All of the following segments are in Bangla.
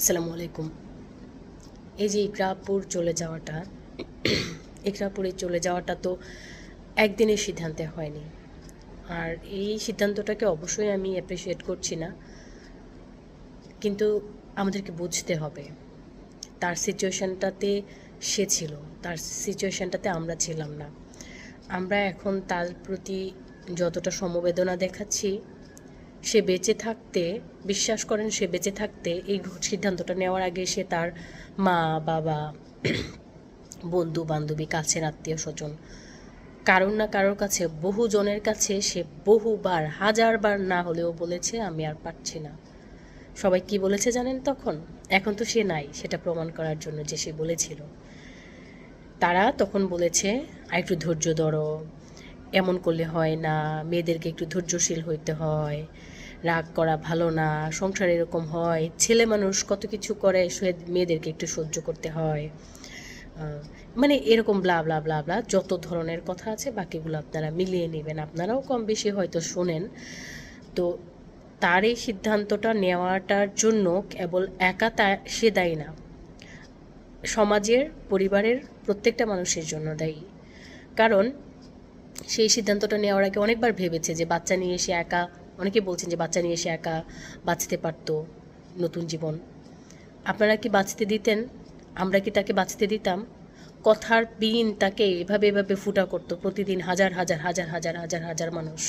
আসসালামু আলাইকুম। এই যে ইকরাপুর চলে যাওয়াটা, ইকরাপুরে চলে যাওয়াটা তো একদিনের সিদ্ধান্তে হয়নি। আর এই সিদ্ধান্তটাকে অবশ্যই আমি অ্যাপ্রিসিয়েট করছি না, কিন্তু আমাদেরকে বুঝতে হবে তার সিচুয়েশনটাতে সে ছিল, তার সিচুয়েশনটাতে আমরা ছিলাম না। আমরা এখন তার প্রতি যতটা সমবেদনা দেখাচ্ছি, সে বেঁচে থাকতে, বিশ্বাস করেন, সে বেঁচে থাকতে এই সিদ্ধান্তটা নেওয়ার আগে সে তার মা, বাবা, বন্ধু বান্ধবী, কাছের আত্মীয় স্বজন, কারোর না কারোর কাছে, বহু জনের কাছে সে বহুবার, হাজারবার না হলেও বলেছে আমি আর পারছি না। সবাই কি বলেছে জানেন তখন? এখন তো সে নাই সেটা প্রমাণ করার জন্য যে সে বলেছিল। তারা তখন বলেছে আর একটু ধৈর্য ধরো, এমন করলে হয় না, মেয়েদেরকে একটু ধৈর্যশীল হইতে হয়, রাগ করা ভালো না, সংসার এরকম হয়, ছেলে মানুষ কত কিছু করে, মেয়েদেরকে একটু সহ্য করতে হয়, মানে এরকম ব্লা ব্লা ব্লা ব্লা যত ধরনের কথা আছে বাকিগুলো আপনারা মিলিয়ে নেবেন, আপনারাও কম বেশি হয়তো শোনেন। তো তার এই সিদ্ধান্তটা নেওয়াটার জন্য কেবল একা সে দায়ী না, সমাজের, পরিবারের প্রত্যেকটা মানুষের জন্য দায়ী। কারণ সেই সিদ্ধান্তটা নেওয়ার আগে অনেকবার ভেবেছে যে বাচ্চা নিয়ে এসে একা, অনেকে বলছেন যে বাচ্চা নিয়ে এসে একা বাঁচতে পারতো নতুন জীবন। আপনারা কি বাঁচতে দিতেন? আমরা কি তাকে বাঁচতে দিতাম? কথার পিন তাকে এভাবে এভাবে ফুটা করতো প্রতিদিন হাজার হাজার হাজার হাজার হাজার হাজার মানুষ।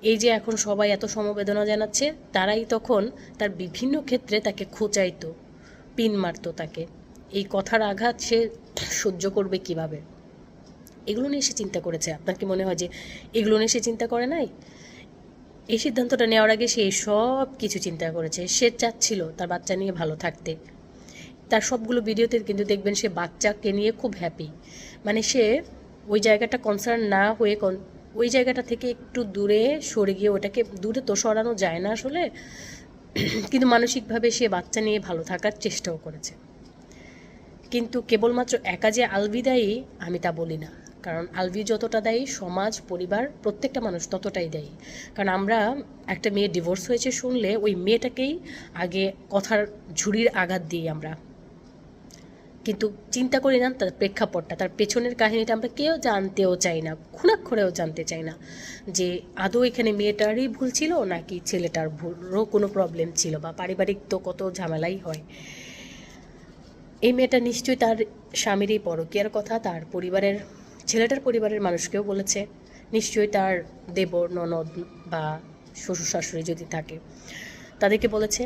এই যে এখন সবাই এত সমবেদনা জানাচ্ছে, তারাই তখন তার বিভিন্ন ক্ষেত্রে তাকে খোঁচাইতো, পিন মারতো তাকে। এই কথার আঘাত সে সহ্য করবে কিভাবে? এগুলো নিয়ে সে চিন্তা করেছে। আপনার কি মনে হয় যে এগুলো নিয়ে সে চিন্তা করে নাই? এই সিদ্ধান্তটা নেওয়ার আগে সে সব কিছু চিন্তা করেছে। সে চাচ্ছিল তার বাচ্চা নিয়ে ভালো থাকতে। তার সবগুলো ভিডিওতে কিন্তু দেখবেন সে বাচ্চাকে নিয়ে খুব হ্যাপি। মানে সে ওই জায়গাটা কনসার্ন না হয়ে ওই জায়গাটা থেকে একটু দূরে সরে গিয়ে, ওটাকে দূরে তো সরানো যায় না আসলে, কিন্তু মানসিকভাবে সে বাচ্চা নিয়ে ভালো থাকার চেষ্টাও করেছে। কিন্তু কেবলমাত্র একা যে আলভি দায়ী আমি তা বলি না, কারণ আলভি যতটা দায়ী, সমাজ, পরিবার, প্রত্যেকটা মানুষ ততটাই দায়ী। কারণ আমরা একটা মেয়ে ডিভোর্স হয়েছে শুনলে ওই মেয়েটাকেই আগে কথার ঝুড়ির আঘাত দিই আমরা, কিন্তু চিন্তা করি না তার প্রেক্ষাপটটা, তার পেছনের কাহিনীটা আমরা কেউ জানতেও চাই না, খুনাক্ষরেও জানতে চাই না যে আদৌ এখানে মেয়েটারই ভুল ছিল নাকি ছেলেটার ভুলও কোনো প্রবলেম ছিল, বা পারিবারিক তো কত ঝামেলাই হয়। এই মেয়েটা নিশ্চয়ই তার স্বামীর এই পরকীয়ার কথা তার পরিবারের, ছেলেটার পরিবারের মানুষকেও বলেছে, নিশ্চয়ই তার দেবর, ননদ বা শ্বশুর শাশুড়ি যদি থাকে তাদেরকে বলেছে।